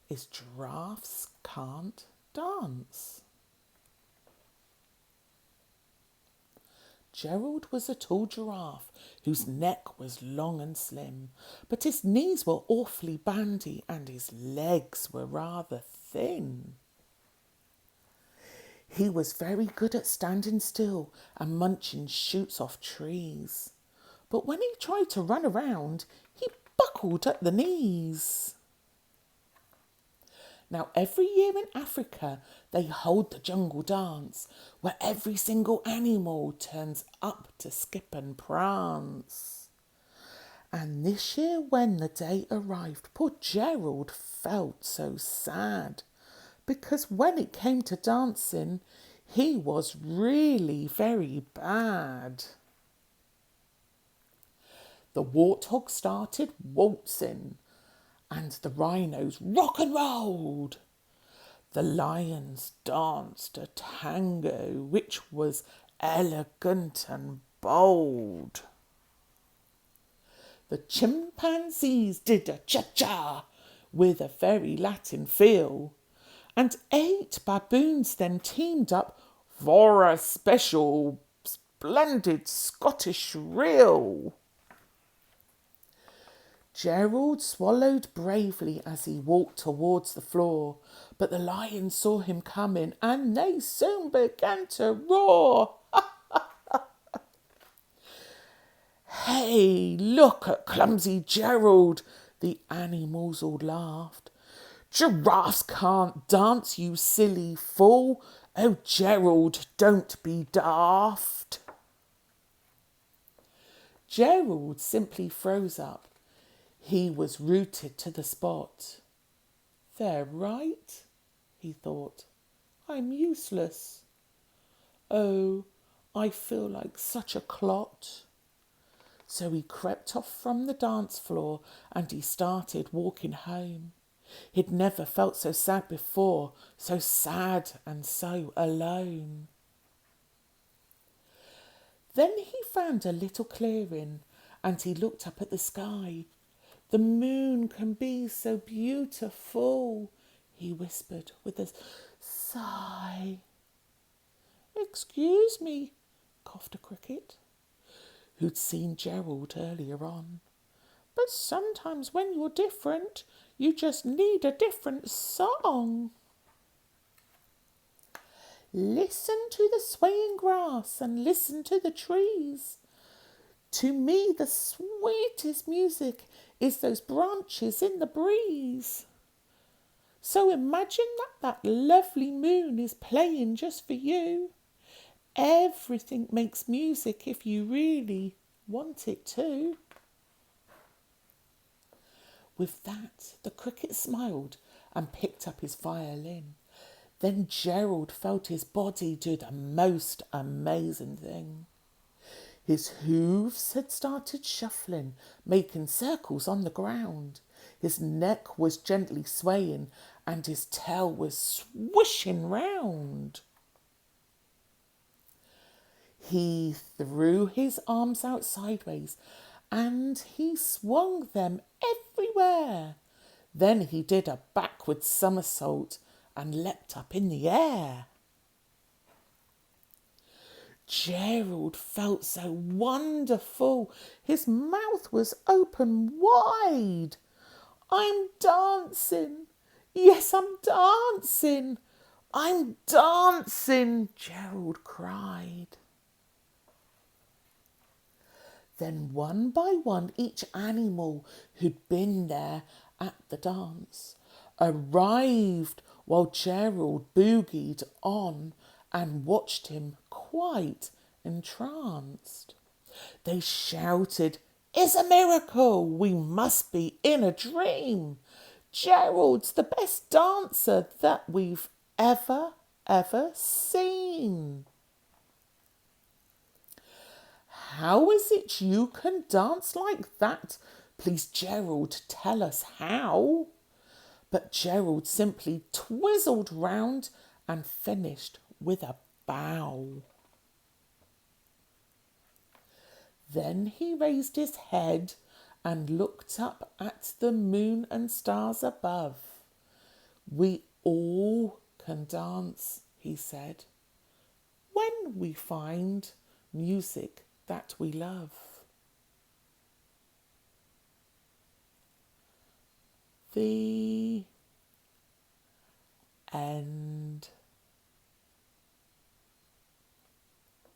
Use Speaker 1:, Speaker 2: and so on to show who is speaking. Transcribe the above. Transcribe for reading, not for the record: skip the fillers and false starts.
Speaker 1: is giraffes can't dance. Gerald was a tall giraffe whose neck was long and slim, but his knees were awfully bandy and his legs were rather thin. He was very good at standing still and munching shoots off trees, but when he tried to run around, he buckled at the knees. Now, every year in Africa, they hold the jungle dance where every single animal turns up to skip and prance. And this year, when the day arrived, poor Gerald felt so sad because when it came to dancing, he was really very bad. The warthog started waltzing and the rhinos rock and rolled. The lions danced a tango which was elegant and bold. The chimpanzees did a cha-cha with a very Latin feel, and 8 baboons then teamed up for a special splendid Scottish reel. Gerald swallowed bravely as he walked towards the floor, but the lions saw him coming and they soon began to roar. Hey, look at clumsy Gerald, the animals all laughed. Giraffes can't dance, you silly fool. Oh, Gerald, don't be daft. Gerald simply froze up. He was rooted to the spot. They're right, he thought. I'm useless. Oh, I feel like such a clot. So he crept off from the dance floor and he started walking home. He'd never felt so sad before, so sad and so alone. Then he found a little clearing and he looked up at the sky. The moon can be so beautiful, he whispered with a sigh. Excuse me, coughed a cricket, who'd seen Gerald earlier on. But sometimes when you're different, you just need a different song. Listen to the swaying grass and listen to the trees. To me, the sweetest music is those branches in the breeze. So imagine that lovely moon is playing just for you. Everything makes music if you really want it to. With that, the cricket smiled and picked up his violin. Then Gerald felt his body do the most amazing thing. His hooves had started shuffling, making circles on the ground. His neck was gently swaying and his tail was swishing round. He threw his arms out sideways and he swung them everywhere. Then he did a backward somersault and leapt up in the air. Gerald felt so wonderful. His mouth was open wide. I'm dancing. Yes, I'm dancing. I'm dancing, Gerald cried. Then one by one, each animal who'd been there at the dance arrived while Gerald boogied on and watched him quite entranced. They shouted, "It's a miracle! We must be in a dream! Gerald's the best dancer that we've ever seen." How is it you can dance like that? Please, Gerald, tell us how. But Gerald simply twizzled round and finished with a bow. Then he raised his head and looked up at the moon and stars above. We all can dance, he said, when we find music that we love. The end.